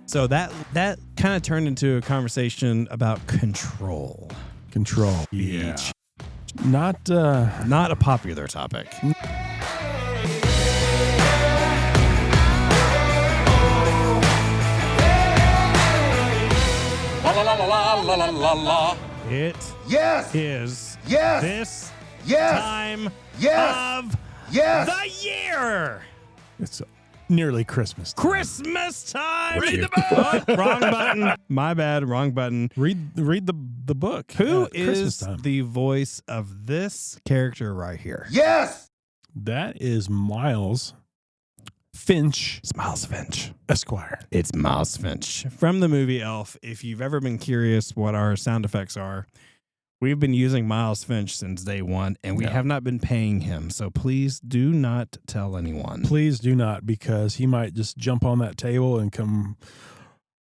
So that kind of turned into a conversation about control. Control. Yeah. Not a popular topic. La la la la la la la la. It Yes. is Yes. this Yes. time Yes. of Yes. the year. it's nearly Christmas. Christmas time. Read the book. Wrong button. My bad. Wrong button. Read the book. Who Christmas is time. the voice of this character right here? Yes. That is Miles Finch It's Miles Finch. Esquire. It's Miles Finch from the movie Elf. If you've ever been curious what our sound effects are, we've been using Miles Finch since day one, and we have not been paying him. So please do not tell anyone. Please do not, because he might just jump on that table and come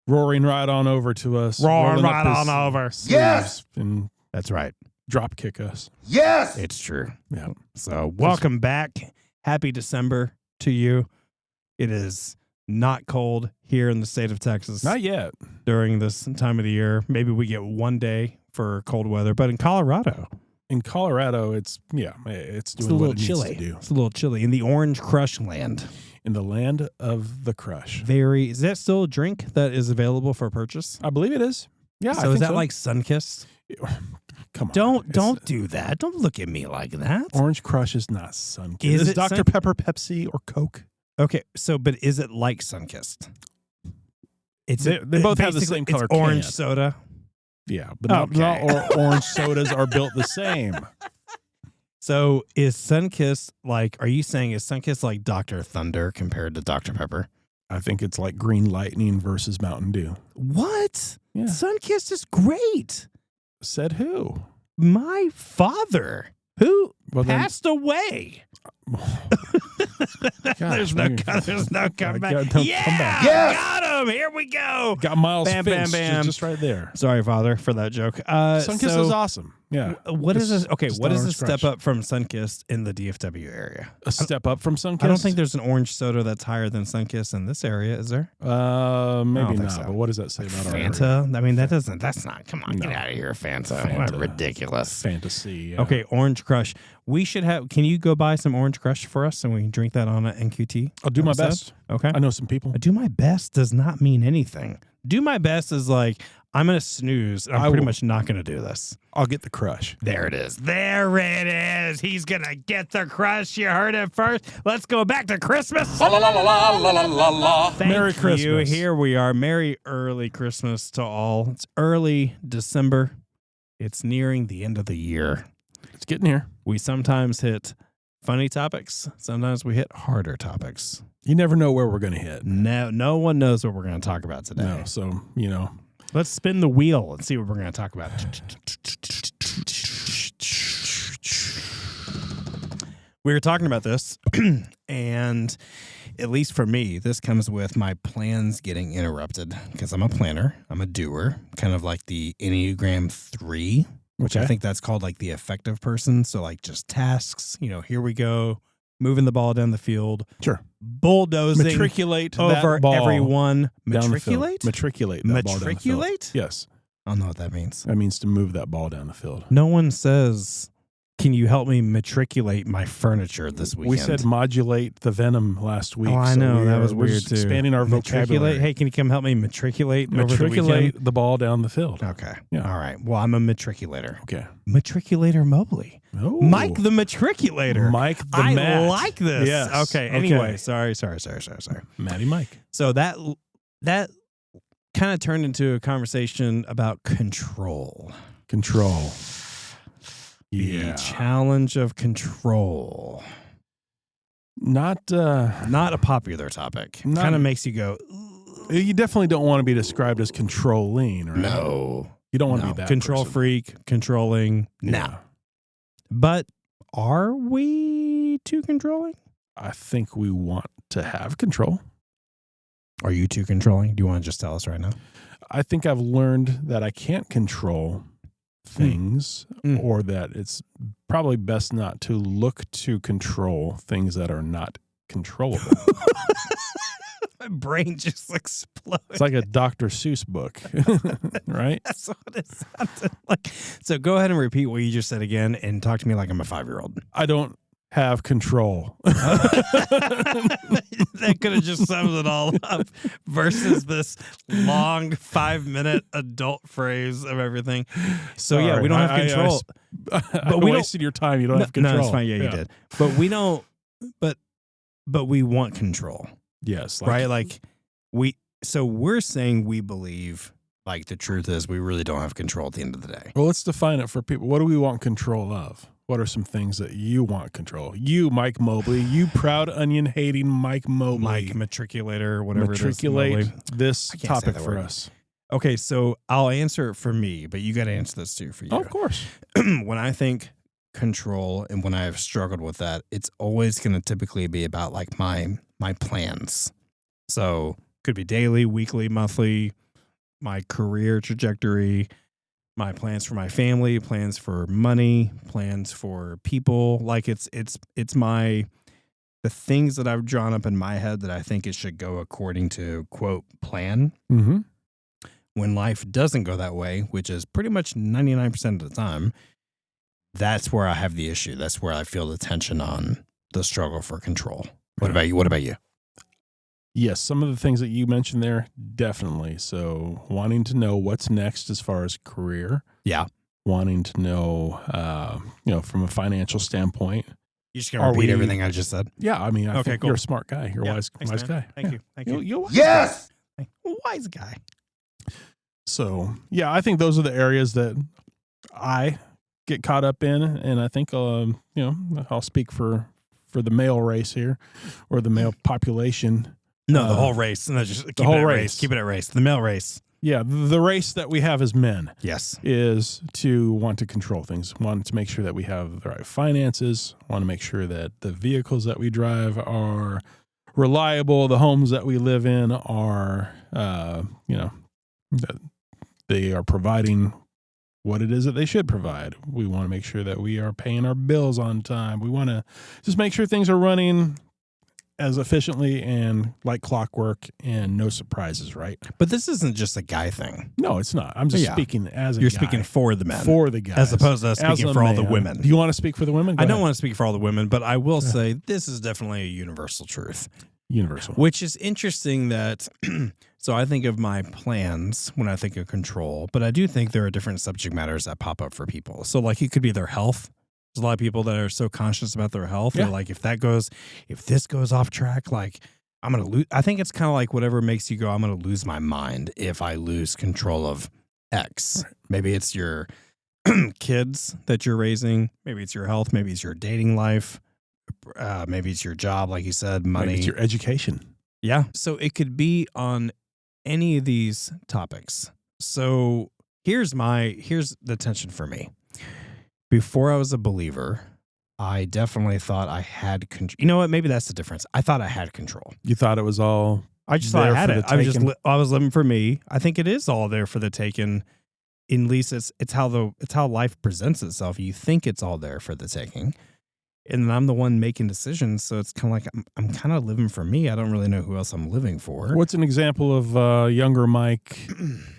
roaring right on over to us. Roaring rolling up right his on over. sleeves Yes. And That's right. drop kick us. Yes. It's true. Yeah. So welcome back. Happy December to you. It is not cold here in the state of Texas Not yet. during this time of the year. Maybe we get one day for cold weather, but in Colorado, In Colorado, it's doing it's a what little it needs chilly. to do. It's a little chilly in the Orange Crush land. In the land of the crush. Is that still a drink that is available for purchase? I believe it is. Yeah. So is that like Sunkist? Come on. Don't do that. Don't look at me like that. Orange Crush is not Sunkist. Is Is it Dr. Sun- Pepper, Pepsi, or Coke? Okay, but is it like Sunkist? They both have the basically, same color It's orange can. soda. Yeah, but Okay. not all orange sodas are built the same. So is Sunkist are you saying is Sunkist like Dr. Thunder compared to Dr. Pepper? I think it's like Green Lightning versus Mountain Dew. What? Yeah. Sunkist is great. Said who? My father, who Well, then- passed away. Gosh, There's no comeback. come back. Yes. Got him. Here we go. Got Miles Bam, Finch bam, bam. just right there. Sorry, Father, for that joke. Sunkist is awesome. Yeah. What is this? Okay, Just what is Orange a step Crush. up from Sunkist in the DFW area? A step up from Sunkist? I don't think there's an orange soda that's higher than Sunkist in this area, is there? Maybe think not. so. But what does that say about our area? Fanta? I mean, that's not. Come on, No. get out of here, Fanta. Fanta. What ridiculous. Fantasy. Yeah. Okay, Orange Crush. We should have. Can you go buy some Orange Crush for us and we can drink that on an NQT? I'll do my episode? best. Okay. I know some people. Do my best does not mean anything. Do my best is like, I'm going to snooze. I'm I pretty will. much not going to do this. I'll get the crush. There it is. There it is. He's going to get the crush. You heard it first. Let's go back to Christmas. La la la la la la la la. Thank Merry you. Christmas. Here we are. Merry early Christmas to all. It's early December. It's nearing the end of the year. It's getting here. We sometimes hit funny topics. Sometimes we hit harder topics. You never know where we're going to hit. No one knows what we're going to talk about today. No. So, Let's spin the wheel and see what we're going to talk about. We were talking about this, and at least for me, this comes with my plans getting interrupted because I'm a planner. I'm a doer, kind of like the Enneagram 3, which I Okay. think that's called like the effective person. So like just tasks, here we go, moving the ball down the field, Sure. bulldozing Matriculate over that ball everyone. down the field. Matriculate? Matriculate that ball down the field. Matriculate? Yes. I don't know what that means. That means to move that ball down the field. No one says, can you help me matriculate my furniture this weekend? We said modulate the venom last week. Oh, I so know. That was we're weird, just too. expanding our vocabulary. Matriculate? Hey, can you come help me matriculate over the weekend? Matriculate the ball down the field. Okay. Yeah. All right. Well, I'm a matriculator. Okay. Matriculator Mobley. Oh. Mike the matriculator. Mike the I Matt. like this. Yes. Okay. Anyway, sorry. Matty Mike. So that kind of turned into a conversation about control. Control. The Yeah. challenge of control. Not Not a popular topic. Not- Kind of makes you go, you definitely don't want to be described as controlling, right? no. You don't want to No. be that Control person. freak, controlling. No. Yeah. But are we too controlling? I think we want to have control. Are you too controlling? Do you want to just tell us right now? I think I've learned that I can't control things Mm. or that it's probably best not to look to control things that are not controllable. my brain just exploded. It's like a Dr. Seuss book, right? That's what it sounded like. So go ahead and repeat what you just said again and talk to me like I'm a 5-year-old. I don't have control. That could have just summed it all up versus this long 5-minute adult phrase of everything. So yeah, we don't have control. But we we wasted your time. You don't have control. No, it's fine. Yeah, you did. But we don't. But we want control, Yes. right? Like So we're saying we believe. Like the truth is, we really don't have control at the end of the day. Well, let's define it for people. What do we want control of? What are some things that you want control? You, Mike Mobley, you proud onion hating Mike Mobley. Mike matriculator, whatever Matriculate it is. this I can't say topic that for word. us. Okay, so I'll answer it for me, but you got to answer this too for you. Oh, of course. When I think control and when I've struggled with that, it's always going to typically be about like my plans. So could be daily, weekly, monthly, my career trajectory, my plans for my family, plans for money, plans for people. Like it's the things that I've drawn up in my head that I think it should go according to quote plan. Mm-hmm. When life doesn't go that way, which is pretty much 99% of the time, that's where I have the issue. That's where I feel the tension on the struggle for control. What about you? What about you? Yes, some of the things that you mentioned there, definitely. So wanting to know what's next as far as career. Yeah. Wanting to know, from a financial standpoint. You just gonna repeat everything I just said? Yeah, I mean, I think cool. you're a smart guy. You're a wise Thanks, guy. Thank you. Thank you. You're a wise Yes. guy. Wise guy. So, yeah, I think those are the areas that I get caught up in, and I think I'll speak for the male race here, or the male population. No, the whole race. No, just keep the whole it at race. Keep it at race. The male race. Yeah, the race that we have as men Yes. is to want to control things, want to make sure that we have the right finances, want to make sure that the vehicles that we drive are reliable, the homes that we live in are, that they are providing what it is that they should provide. We want to make sure that we are paying our bills on time. We want to just make sure things are running as efficiently and like clockwork and no surprises, right? But this isn't just a guy thing. No, it's not. I'm just Yeah. speaking as a You're guy. speaking for the men. For the guys. As opposed to As speaking a for all the man. women. Do you want to speak for the women? I don't want to speak for all the women, but I will say this is definitely a universal truth. Universal. Which is interesting that, so I think of my plans when I think of control, but I do think there are different subject matters that pop up for people. So like it could be their health. There's a lot of people that are so conscious about their health. Yeah. They're like, if this goes off track, like I'm going to lose. I think it's kind of like whatever makes you go, I'm going to lose my mind if I lose control of X. Right. Maybe it's your kids that you're raising. Maybe it's your health. Maybe it's your dating life. Maybe it's your job, like you said, money. Maybe it's your education. Yeah. So it could be on any of these topics. So here's the tension for me. Before I was a believer, I definitely thought I had control. You know what? Maybe that's the difference. I thought I had control. You thought it was all I just thought I there had for it. the I was taking? I was living for me. I think it is all there for the taking. At least it's how life presents itself. You think it's all there for the taking. And then I'm the one making decisions, so it's kind of like I'm kind of living for me. I don't really know who else I'm living for. What's an example of younger Mike,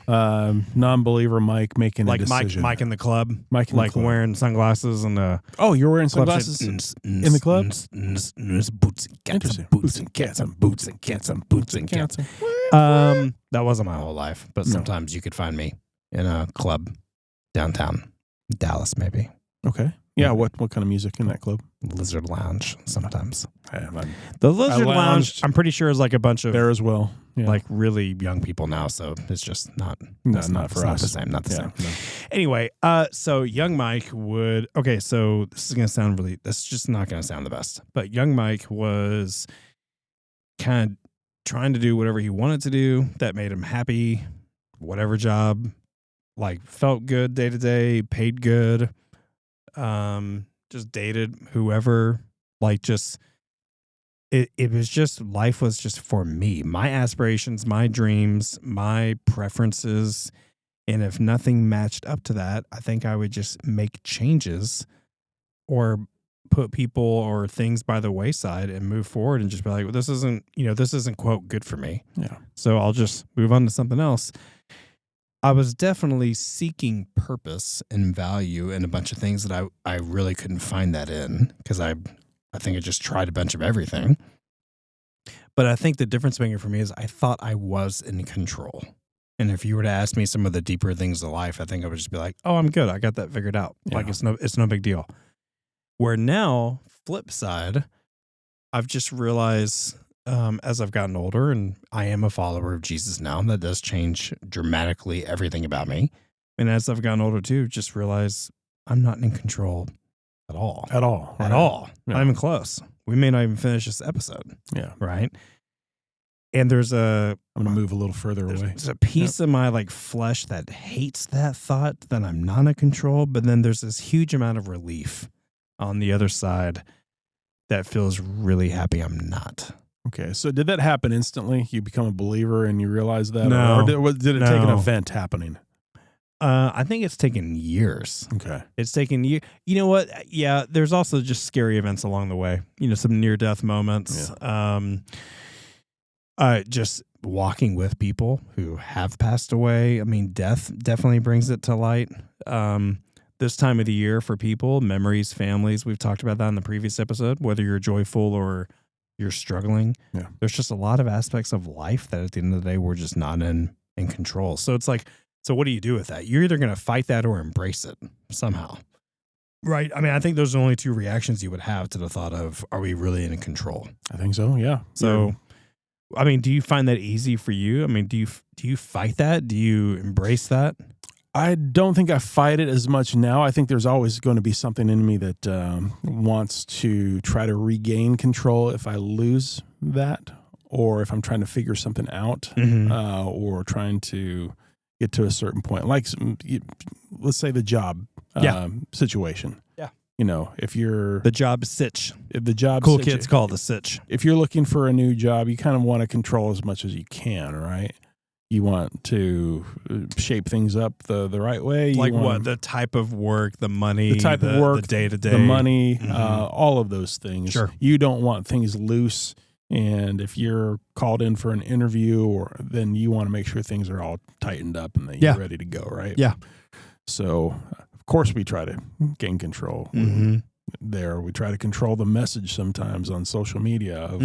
non-believer Mike making Like a decision? Mike in the club, Mike in the like club. wearing sunglasses and Oh, you're wearing club sunglasses shit. in the club? Boots and cats, Interesting. and boots and cats, and boots and cats, and boots and cats. Cancel. That wasn't my whole life, but No. sometimes you could find me in a club downtown Dallas, maybe Okay. Yeah. What kind of music in that club? Lizard Lounge. Sometimes I'm the Lizard Lounge, lounged I'm pretty sure is like a bunch of there as well. Yeah. like really young people now, so it's just not No, it's not for it's us. Not the same. Not the Yeah, same. no. Anyway, so young Mike would so this is gonna sound really that's just not gonna sound the best. But young Mike was kind of trying to do whatever he wanted to do that made him happy, whatever job, like felt good day to day, paid good, just dated whoever, like just it was just life was just for me, my aspirations, my dreams, my preferences. And if nothing matched up to that, I think I would just make changes or put people or things by the wayside and move forward and just be like, well, this isn't quote good for me. Yeah. So I'll just move on to something else. I was definitely seeking purpose and value in a bunch of things that I really couldn't find that in, because I think I just tried a bunch of everything. But I think the difference maker for me is I thought I was in control. And if you were to ask me some of the deeper things of life, I think I would just be like, oh, I'm good. I got that figured out. Yeah. Like it's no big deal. Where now, flip side, I've just realized as I've gotten older, and I am a follower of Jesus now, that does change dramatically everything about me. And as I've gotten older too, just realize I'm not in control at all. At all. At right? all. Yeah. Not even close. We may not even finish this episode. Yeah. Right. And there's I'm going to move a little further away. there's a piece of my like flesh that hates that thought that I'm not in control. But then there's this huge amount of relief on the other side that feels really happy I'm not. Okay. So did that happen instantly? You become a believer and you realize that? No. Or did it take an No. event happening? I think it's taken years. Okay. It's taken years. You know what? Yeah, there's also just scary events along the way. Some near-death moments. Just walking with people who have passed away. I mean, death definitely brings it to light. This time of the year for people, memories, families, we've talked about that in the previous episode, whether you're joyful or you're struggling. Yeah. There's just a lot of aspects of life that at the end of the day, we're just not in control. So it's like, so what do you do with that? You're either going to fight that or embrace it somehow. Right. I mean, I think those are the only two reactions you would have to the thought of, are we really in control? I think so. Yeah. So, I mean, do you find that easy for you? I mean, do you fight that? Do you embrace that? I don't think I fight it as much now. I think there's always going to be something in me that wants to try to regain control if I lose that, or if I'm trying to figure something out, or trying to get to a certain point. Like, let's say the job situation. Yeah. If you're The job sitch. if the job Cool situ- kids call it a sitch. if you're looking for a new job, you kind of want to control as much as you can, right? You want to shape things up the right way. You Like want what? The type of work, the money, the type of work, the day-to-day. the money, Mhm. all of those things. Sure. You don't want things loose. And if you're called in for an interview, then you want to make sure things are all tightened up and that you're Yeah. ready to go, right? Yeah. So, of course, we try to gain control there. We try to control the message sometimes on social media of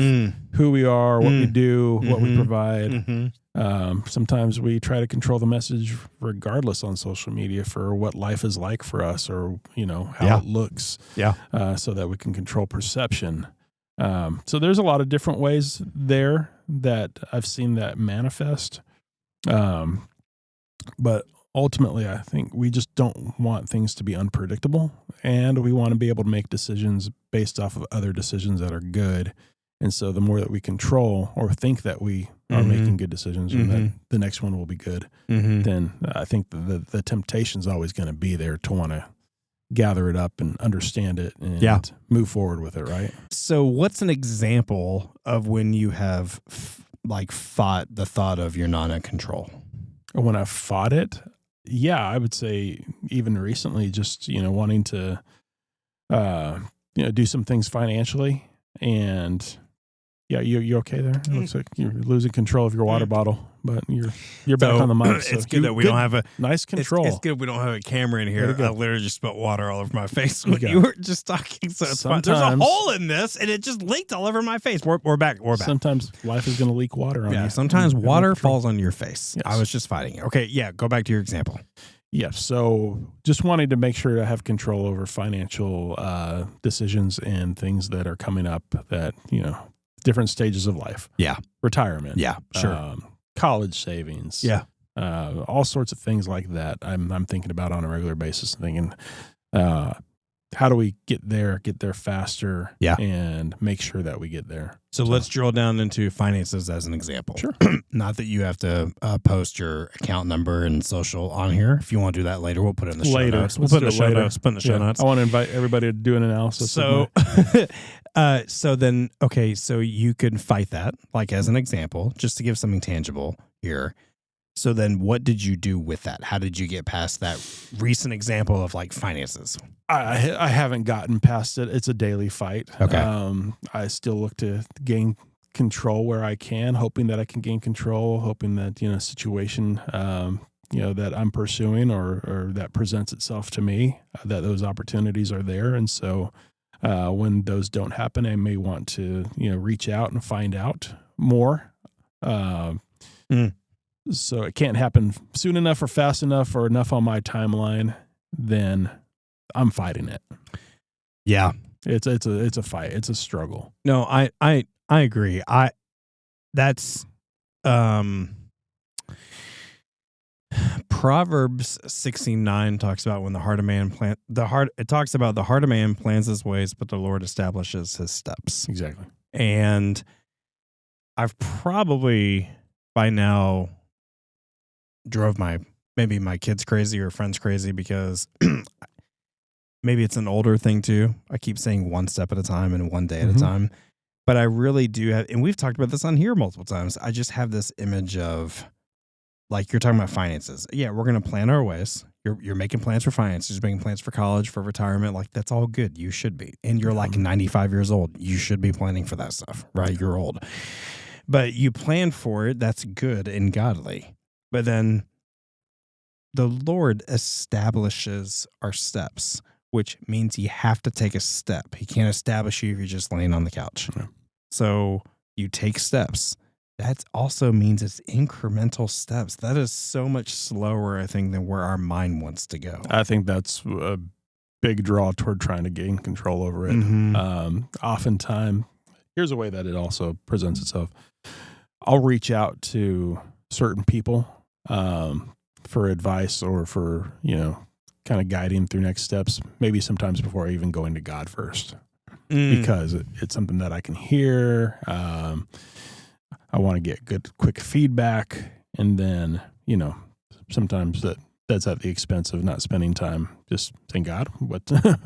who we are, what we do, what we provide. Sometimes we try to control the message regardless on social media for what life is like for us, or, how it looks, so that we can control perception. So there's a lot of different ways there that I've seen that manifest. But ultimately, I think we just don't want things to be unpredictable, and we want to be able to make decisions based off of other decisions that are good. And so the more that we control or think that we are making good decisions and that the next one will be good, then I think the temptation is always going to be there to want to gather it up and understand it and move forward with it, right? So what's an example of when you have fought the thought of you're not in control? When I fought it, I would say even recently, just, wanting to, do some things financially. And you okay there? It looks like you're losing control of your water bottle, but you're back on the mic. So It's good that we don't have a nice control. It's good we don't have a camera in here. Way to go. I literally just spilled water all over my face when go. you were just talking. So it's fine. There's a Sometimes- hole in this, and it just leaked all over my face. We're back. We're back. Sometimes life is going to leak water on you. Yeah, sometimes You have no water control. falls on your face. Yes. I was just fighting it. Okay, yeah, go back to your example. Yeah, so just wanting to make sure to have control over financial decisions and things that are coming up that, different stages of life. Yeah. Retirement. Yeah, sure. College savings. Yeah. All sorts of things like that I'm thinking about on a regular basis, thinking, how do we get there faster, and make sure that we get there. So let's drill down into finances as an example. Sure. Not that you have to post your account number and social on here. If you want to do that later, we'll put it in the show notes. We'll Let's put it in do the it show later. notes. Put in the show notes. I want to invite everybody to do an analysis. So, so you can fight that, like as an example, just to give something tangible here. So then what did you do with that? How did you get past that recent example of like finances? I haven't gotten past it. It's a daily fight. Okay. I still look to gain control where I can, hoping that I can gain control, hoping that, situation, that I'm pursuing or that presents itself to me, that those opportunities are there. And so when those don't happen, I may want to, reach out and find out more. So it can't happen soon enough or fast enough or enough on my timeline, then I'm fighting it. Yeah. It's a fight. It's a struggle. No, I agree. That's Proverbs 16:9 talks about when the heart of man it talks about the heart of man plans his ways, but the Lord establishes his steps. Exactly. And I've probably by now drove maybe my kids crazy or friends crazy because maybe it's an older thing too. I keep saying one step at a time and one day at a time. But I really do have, and we've talked about this on here multiple times. I just have this image of, like, you're talking about finances. Yeah, we're going to plan our ways. You're making plans for finances, you're making plans for college, for retirement. Like, that's all good. You should be. And you're like 95 years old. You should be planning for that stuff, right? You're old. But you plan for it. That's good and godly. But then the Lord establishes our steps, which means you have to take a step. He can't establish you if you're just laying on the couch. Yeah. So you take steps. That also means it's incremental steps. That is so much slower, I think, than where our mind wants to go. I think that's a big draw toward trying to gain control over it. Oftentimes, here's a way that it also presents itself. I'll reach out to certain people for advice or for, kind of guiding through next steps, maybe sometimes before I even going to God first, because it's something that I can hear. I want to get good, quick feedback. And then, sometimes that's at the expense of not spending time just saying, God, what do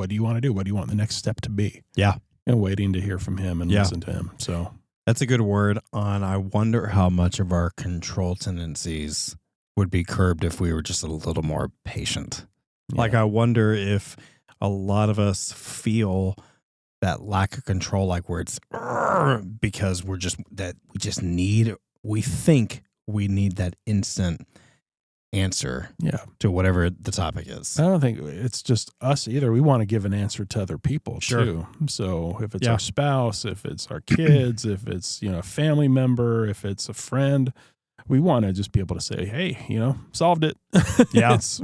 you want to do? What do you want the next step to be? Yeah. And waiting to hear from him and listen to him. So that's a good word on, I wonder how much of our control tendencies would be curbed if we were just a little more patient. Yeah. Like, I wonder if a lot of us feel that lack of control, like where it's because we think we need that instant answer to whatever the topic is. I don't think it's just us either. We want to give an answer to other people too. So if it's our spouse, if it's our kids, if it's, a family member, if it's a friend, we want to just be able to say, hey, solved it. Yeah. It's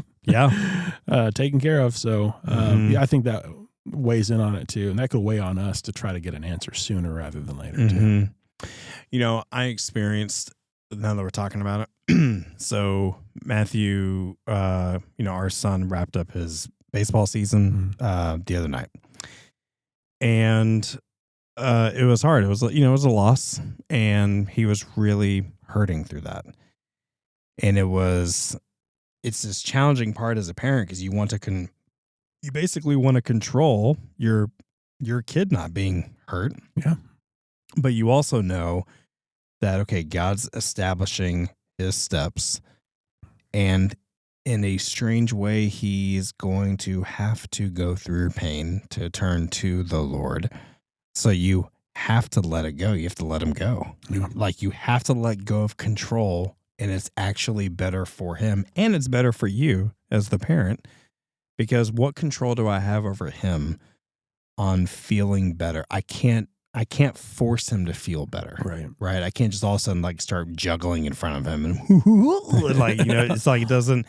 taken care of. So I think that weighs in on it too. And that could weigh on us to try to get an answer sooner rather than later too. I experienced, now that we're talking about it, so Matthew, our son wrapped up his baseball season the other night. And it was hard. It was, it was a loss, and he was really hurting through that. And it's this challenging part as a parent, because you want to you basically want to control your kid not being hurt. Yeah. But you also know that, okay, God's establishing his steps, and in a strange way, he's going to have to go through pain to turn to the Lord. So you have to let it go. You have to let him go. Yeah. Like, you have to let go of control, and it's actually better for him, and it's better for you as the parent, because what control do I have over him on feeling better? I can't force him to feel better. Right. I can't just all of a sudden like start juggling in front of him and like, it's like it doesn't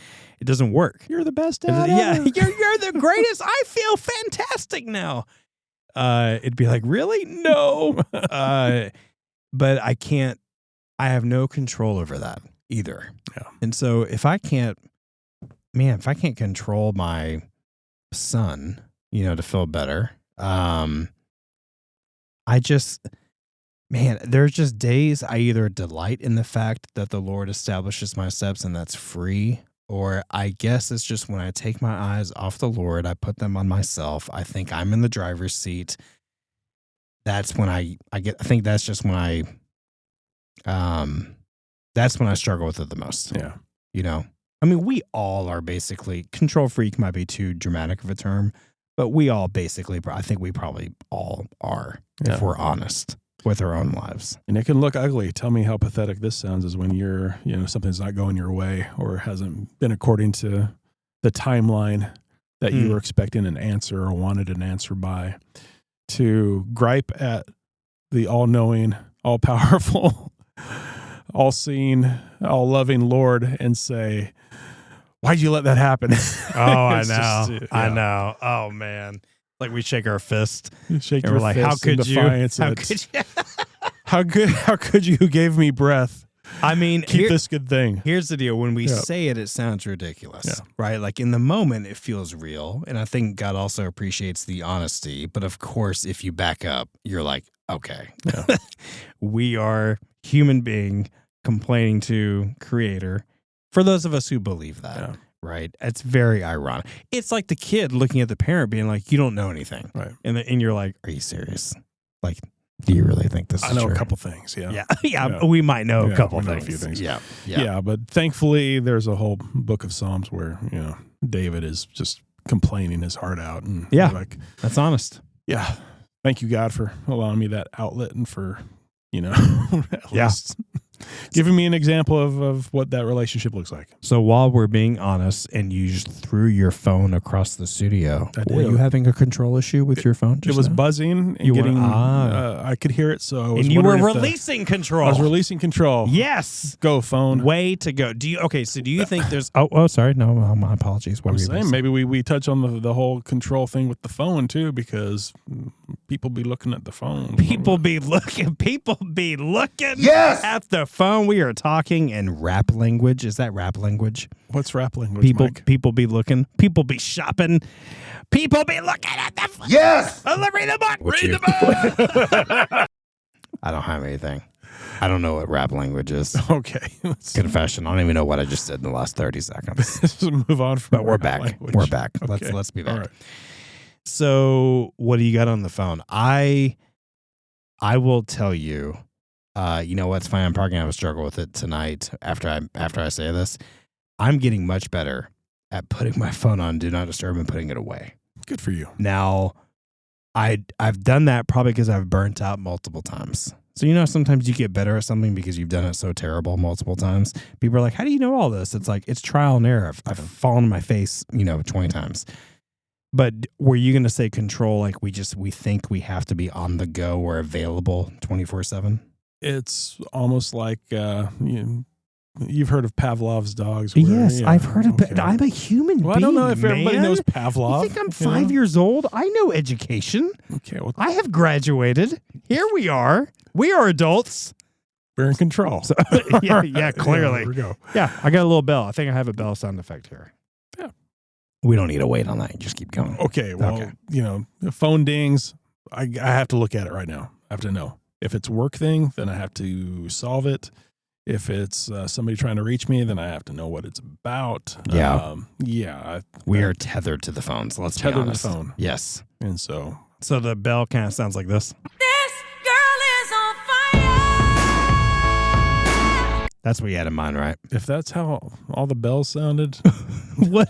work. You're the best dad ever. ever. You're the greatest. I feel fantastic now. It'd be like, really? No. But I have no control over that either. Yeah. And so if I can't control my son, to feel better, there's just days I either delight in the fact that the Lord establishes my steps and that's free, or I guess it's just when I take my eyes off the Lord, I put them on myself. I think I'm in the driver's seat. That's when I think that's just when I That's when I struggle with it the most. Yeah. You know, I mean, we all are basically, control freak might be too dramatic of a term, but we all basically, I think we probably all are, if we're honest with our own lives. And it can look ugly. Tell me how pathetic this sounds is when something's not going your way or hasn't been according to the timeline that you were expecting an answer or wanted an answer by. To gripe at the all-knowing, all-powerful, all-seeing, all-loving Lord and say, why'd you let that happen? Oh, I It's know. just, I know. Oh, man. Like we shake our fist. Shake And your we're like, fist how in could you? defiance How at, could you? how could you who gave me breath I mean, keep this good thing? here's the deal. When we Yeah. say it, it sounds ridiculous, Yeah. right? Like in the moment, it feels real. And I think God also appreciates the honesty. But of course, if you back up, you're like, okay, Yeah. we are human being complaining to Creator. For those of us who believe that, Yeah. right? It's very ironic. It's like the kid looking at the parent being like, you don't know anything. Right. And you're like, are you serious? Like, do you really think this is I know true? a couple things. Yeah. Yeah. Yeah. Yeah. We might know Yeah, a couple we know a things. few things. Yeah. Yeah. But thankfully, there's a whole book of Psalms where, David is just complaining his heart out. And Yeah. like, That's honest. yeah, thank you, God, for allowing me that outlet and for, at Yeah. least giving me an example of what that relationship looks like. So while we're being honest and you just threw your phone across the studio, I were did. you having a control issue with your phone? It just was now? buzzing and You were- getting, ah. I could hear it. So I was And you were wondering if releasing control. I was releasing control. Yes. Go phone. Way to go. Do you think there's oh sorry. No, my apologies. What I'm were you saying gonna say? maybe we touch on the whole control thing with the phone too, because people be looking at the phone. People be looking Yes! at the phone. We are talking in rap language. Is that rap language? What's rap language, People Mike? people be looking. People be shopping. People be looking at the phone. Yes! Read the book. Read the book. I don't have anything. I don't know what rap language is. Okay. Let's Confession. I don't even know what I just did in the last 30 seconds. just move on from But we're rap back. language. We're back. Okay. Let's be back. All right. So, what do you got on the phone? I will tell you. You know what's fine. I'm probably gonna have a struggle with it tonight. After I say this, I'm getting much better at putting my phone on Do Not Disturb and putting it away. Good for you. Now, I've done that probably because I've burnt out multiple times. So sometimes you get better at something because you've done it so terrible multiple times. People are like, "How do you know all this?" It's like it's trial and error. I've fallen on my face, 20 times. But were you going to say control like we think we have to be on the go or available 24/7? It's almost like you've heard of Pavlov's dogs. Yes, I've heard of it. I'm a human Well, being. I don't know if everybody man. knows Pavlov. You think I'm 5 years old? I know education. Okay, well, I have graduated. Here we are. We are adults. we're in control. So, yeah, clearly. There we go. Yeah, I got a little bell. I think I have a bell sound effect here. Yeah. We don't need to wait on that. You just keep going. Okay, well, Okay. the phone dings. I have to look at it right now. I have to know. If it's a work thing, then I have to solve it. If it's somebody trying to reach me, then I have to know what it's about. Yeah. We are tethered to the phones. Let's be Tethered to the honest. phone. Yes. And so So the bell kind of sounds like this. This girl is on fire. That's what you had in mind, right? if that's how all the bells sounded, What?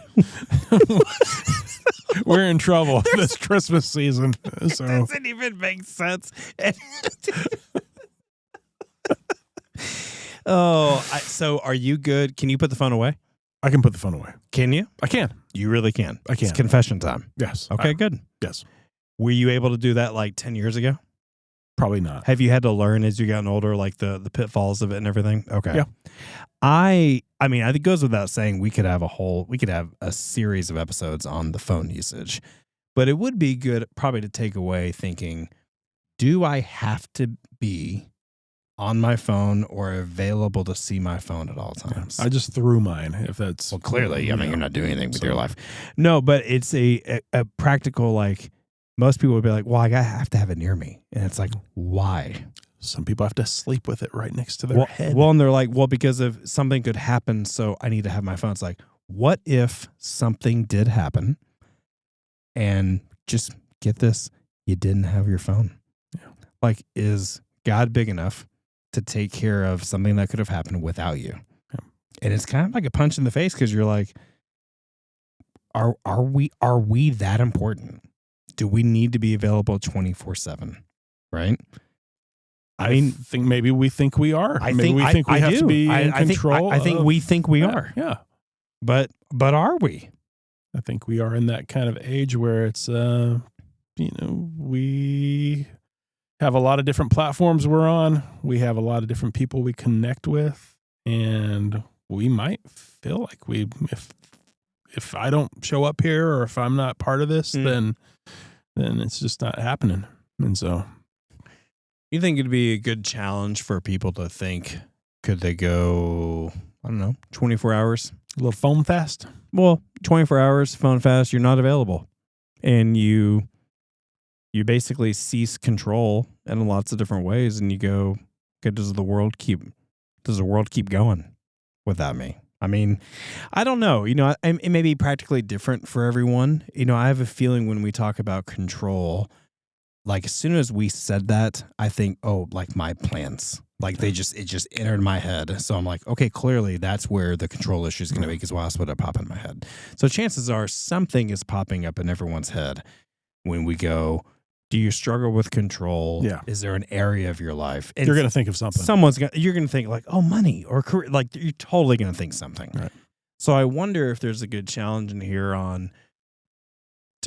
we're in trouble this Christmas season. So Doesn't even make sense. So are you good? Can you put the phone away? I can put the phone away. Can you? I can. You really can. I can. It's confession time. Yes. Okay, good. Yes. Were you able to do that like 10 years ago? Probably not. Have you had to learn as you gotten older, like the pitfalls of it and everything? Okay. Yeah. I mean, I think it goes without saying we could have a series of episodes on the phone usage, but it would be good probably to take away thinking, do I have to be on my phone or available to see my phone at all times? I just threw mine. If that's Well, clearly, I mean, you're not doing anything with So- your life. No, but it's a practical, like, most people would be like, well, I have to have it near me. And it's like, why? Some people have to sleep with it right next to their head. Well, and they're like, well, because if something could happen, so I need to have my phone. It's like, what if something did happen and just get this, you didn't have your phone? Yeah. Like, is God big enough to take care of something that could have happened without you. Yeah. And it's kind of like a punch in the face because you're like, are we that important? Do we need to be available 24/7? Right? I mean, think maybe we think we are. I maybe think we think we have to be in control. I think we think we Yeah, are, Yeah. but are we? I think we are in that kind of age where it's, we have a lot of different platforms we're on. We have a lot of different people we connect with, and we might feel like if I don't show up here or if I'm not part of this, then it's just not happening. And so, You think it'd be a good challenge for people to think, could they go, I don't know, 24 hours? a little phone fast. Well, 24 hours, phone fast, you're not available. And you basically cease control in lots of different ways, and you go, okay, does the world keep going without me? I mean, I don't know. It may be practically different for everyone. I have a feeling when we talk about control, like as soon as we said that, I think, oh, like my plans. Like it just entered my head. So I'm like, okay, clearly that's where the control issue is going to be, because why else would it pop in my head? So chances are something is popping up in everyone's head when we go, do you struggle with control? Yeah. Is there an area of your life? And You're going to think of something. you're going to think like, oh, money or career. Like you're totally going to think something. Right. So I wonder if there's a good challenge in here on,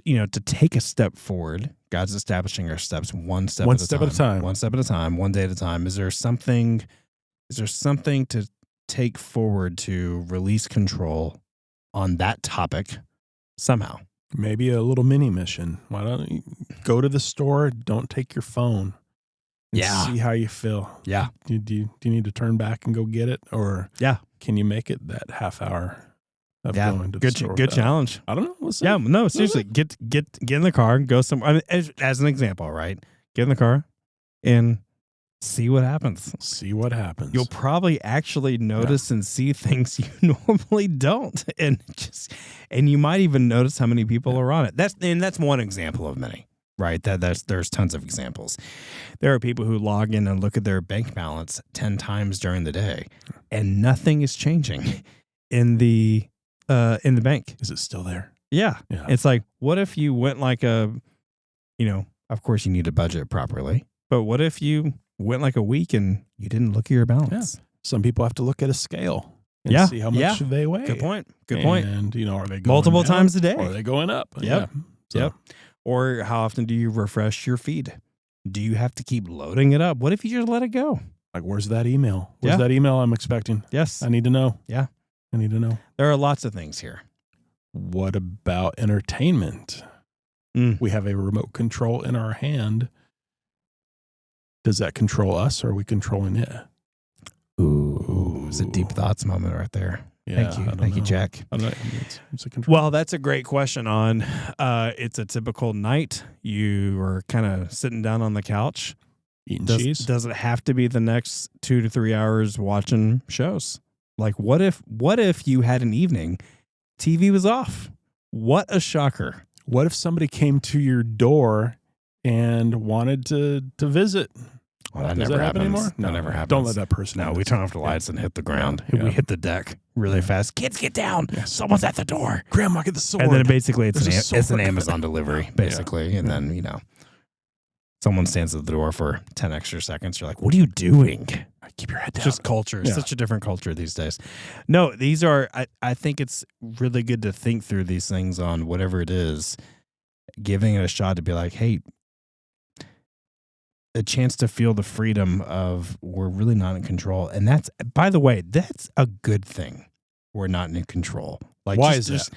to take a step forward. God's establishing our steps one step at a time. One step at a time, one day at a time. Is there something to take forward to release control on that topic somehow? Maybe a little mini mission. Why don't you go to the store? Don't take your phone. And Yeah. See how you feel. Yeah. Do you need to turn back and go get it, or Yeah. can you make it that half hour of Yeah. going to the store? Good without- challenge. I don't know. We'll see. Yeah. No, seriously, get in the car and go somewhere. I mean, as an example, right? Get in the car and see what happens. See what happens. You'll probably actually notice and see things you normally don't, and you might even notice how many people are on it. That's one example of many, right? There's tons of examples. There are people who log in and look at their bank balance 10 times during the day, and nothing is changing in the bank. Is it still there? Yeah, Yeah. it's like, what if you went like of course you need to budget properly, but what if you went like a week and you didn't look at your balance? Some people have to look at a scale and Yeah. see how much they weigh. Good point. Good point. And are they going Multiple down, times a day. Or are they going up? Yep. Yeah. So, Yep. Or how often do you refresh your feed? Do you have to keep loading it up? What if you just let it go? Like, where's that email? Where's Yeah. that email I'm expecting? Yes. I need to know. Yeah. I need to know. There are lots of things here. What about entertainment? We have a remote control in our hand. Does that control us, or are we controlling it? Ooh. It's a deep thoughts moment right there. Yeah, Thank you. I don't Thank you, know. Jack. I don't know. It's a control. Well, that's a great question on it's a typical night. You are kind of sitting down on the couch. Eating cheese. Does it have to be the next 2 to 3 hours watching shows? Like what if you had an evening, TV was off? What a shocker. What if somebody came to your door and wanted to visit? Well, that Does never that happen happens. anymore? That never happens. Don't let that person. No, in. we turn off the lights and hit the ground. Yeah. We hit the deck really fast. Kids, get down. Yeah. Someone's at the door. Grandma, get the sword. And then basically it's There's a it's an sword. Amazon delivery, basically. And then, someone stands at the door for 10 extra seconds. You're like, what are you doing? Keep your head It's down. just culture. It's Yeah. such a different culture these days. No, these are, I think it's really good to think through these things on whatever it is, giving it a shot to be like, hey, a chance to feel the freedom of we're really not in control. And that's, by the way, that's a good thing. We're not in control. Like, Why is that?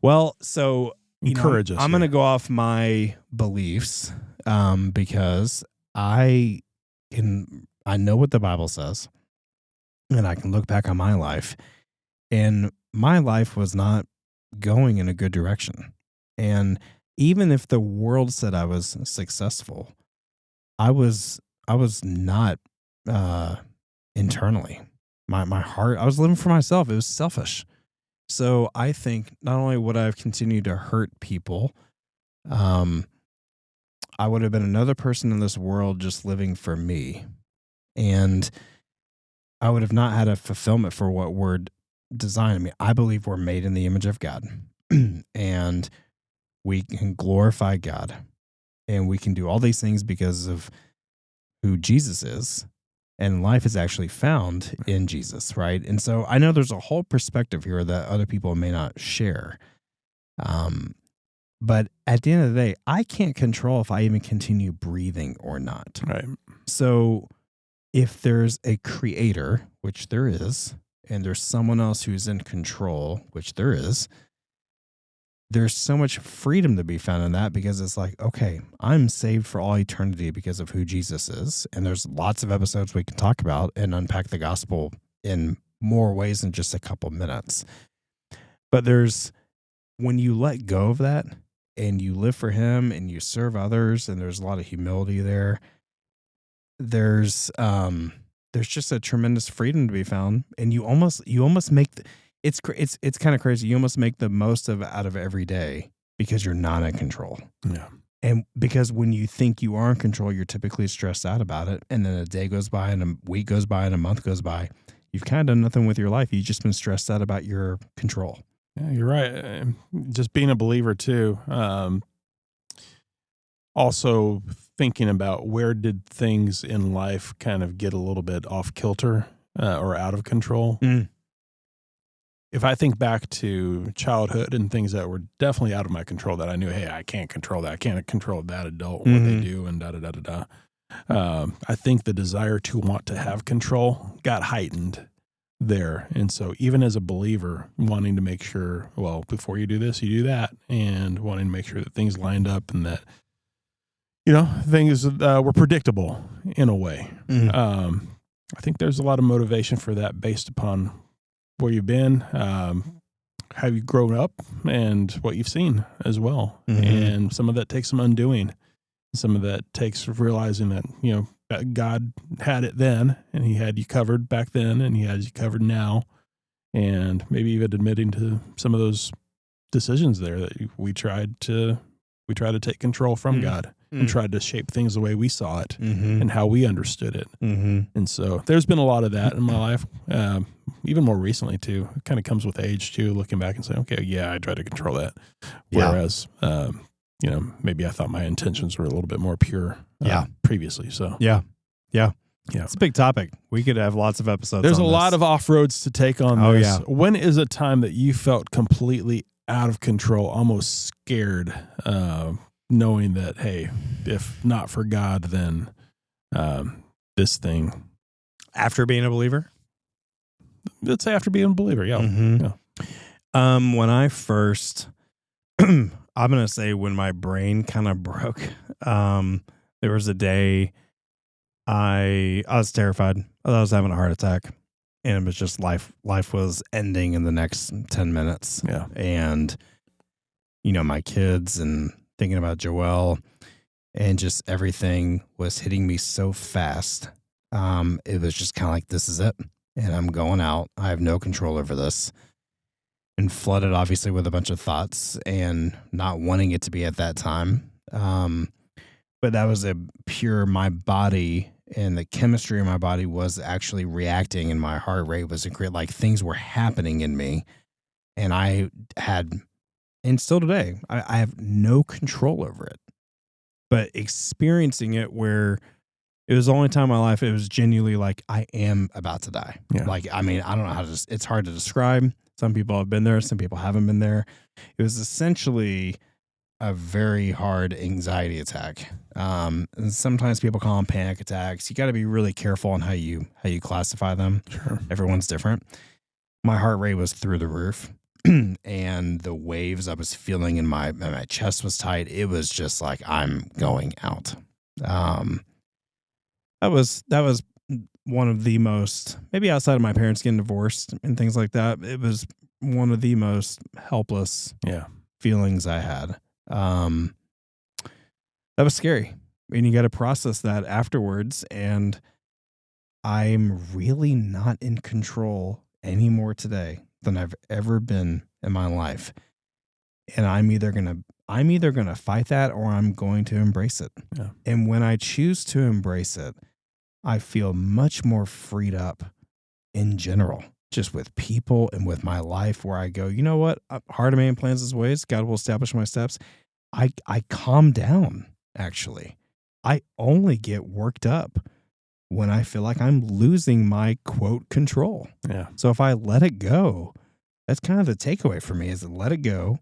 Well, so Encourage us. I'm going to go off my beliefs because I know what the Bible says, and I can look back on my life, and my life was not going in a good direction. And even if the world said I was successful, I was not internally. My heart, I was living for myself. It was selfish. So I think not only would I have continued to hurt people, I would have been another person in this world just living for me And I would have not had a fulfillment for what we're designed. I mean, I believe we're made in the image of God and we can glorify God and we can do all these things because of who Jesus is. And life is actually found in Jesus, right? And so I know there's a whole perspective here that other people may not share. But at the end of the day, I can't control if I even continue breathing or not. Right. So if there's a creator, which there is, and there's someone else who's in control, which there is, there's so much freedom to be found in that because it's like, okay, I'm saved for all eternity because of who Jesus is. And there's lots of episodes we can talk about and unpack the gospel in more ways than just a couple minutes. But when you let go of that and you live for him and you serve others and there's a lot of humility there, there's just a tremendous freedom to be found. And you almost make it's kind of crazy. You almost make the most out of every day because you're not in control. Yeah. And because when you think you are in control, you're typically stressed out about it. And then a day goes by and a week goes by and a month goes by. You've kind of done nothing with your life. You've just been stressed out about your control. Yeah, you're right. Just being a believer too. Also thinking about where did things in life kind of get a little bit off kilter or out of control. If I think back to childhood and things that were definitely out of my control that I knew, hey, I can't control that. I can't control that adult, what they do and da-da-da-da-da. I think the desire to want to have control got heightened there. And so even as a believer, wanting to make sure, well, before you do this, you do that, and wanting to make sure that things lined up and that, things were predictable in a way. I think there's a lot of motivation for that based upon where you've been, how you've grown up, and what you've seen as well. And some of that takes some undoing. Some of that takes realizing that, that God had it then, and he had you covered back then, and he has you covered now. And maybe even admitting to some of those decisions there that we tried to take control from God and tried to shape things the way we saw it and how we understood it. And so there's been a lot of that in my life, even more recently too. It kind of comes with age too, looking back and saying, okay, yeah, I tried to control that. Whereas, maybe I thought my intentions were a little bit more pure previously. So Yeah. It's a big topic. We could have lots of episodes. There's on a lot of off-roads to take on Oh, this. yeah. When is a time that you felt completely out of control, almost scared, knowing that, hey, if not for God, then this thing. After being a believer? Let's say after being a believer, yeah. When I first, I'm going to say when my brain kind of broke, there was a day I was terrified. I thought I was having a heart attack. And it was just life was ending in the next 10 minutes. Yeah. And, my kids and thinking about Joelle and just everything was hitting me so fast. It was just kind of like, this is it. And I'm going out. I have no control over this. And flooded obviously with a bunch of thoughts and not wanting it to be at that time. But that was my body and the chemistry in my body was actually reacting and my heart rate was like things were happening in me. And I had, and still today, I have no control over it. But experiencing it where it was the only time in my life it was genuinely like I am about to die. Yeah. Like, I mean, I don't know how to, it's hard to describe. Some people have been there, some people haven't been there. It was essentially a very hard anxiety attack. And sometimes people call them panic attacks. You got to be really careful on how you classify them. Sure. Everyone's different. My heart rate was through the roof. And the waves I was feeling in my chest was tight. It was just like I'm going out. That was one of the most, maybe outside of my parents getting divorced and things like that, it was one of the most helpless feelings I had. That was scary. And you got to process that afterwards. And I'm really not in control anymore today than I've ever been in my life. And I'm either going to fight that or I'm going to embrace it. Yeah. And when I choose to embrace it, I feel much more freed up in general, just with people and with my life, where I go, you know what? Heart of man plans his ways. God will establish my steps. I calm down, actually. I only get worked up when I feel like I'm losing my, quote, control. Yeah. So if I let it go, that's kind of the takeaway for me, is to let it go,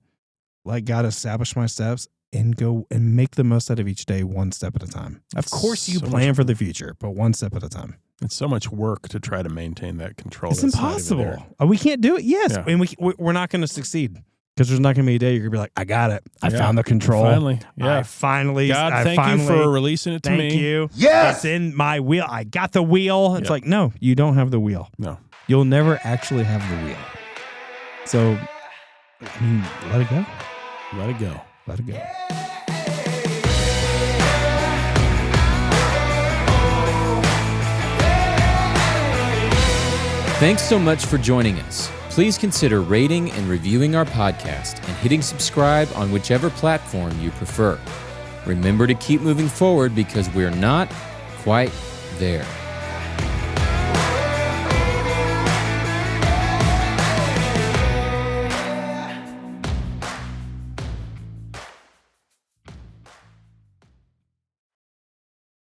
let God establish my steps, and go and make the most out of each day one step at a time. Of course, you so plan much- for the future, but one step at a time. It's so much work to try to maintain that control. It's that's not even impossible. there. We can't do it. Yes. Yeah. And we're not going to succeed, because there's not going to be a day you're going to be like, I got it. I Yeah. found the control. Finally. Yeah. I finally. God, I thank finally, you for releasing it to Thank me. you. Yes. It's in my wheel. I got the wheel. It's Yeah. like, no, you don't have the wheel. No. You'll never actually have the wheel. So, I mean, let it go. Let it go. Let it go. Thanks so much for joining us. Please consider rating and reviewing our podcast and hitting subscribe on whichever platform you prefer. Remember to keep moving forward, because we're not quite there.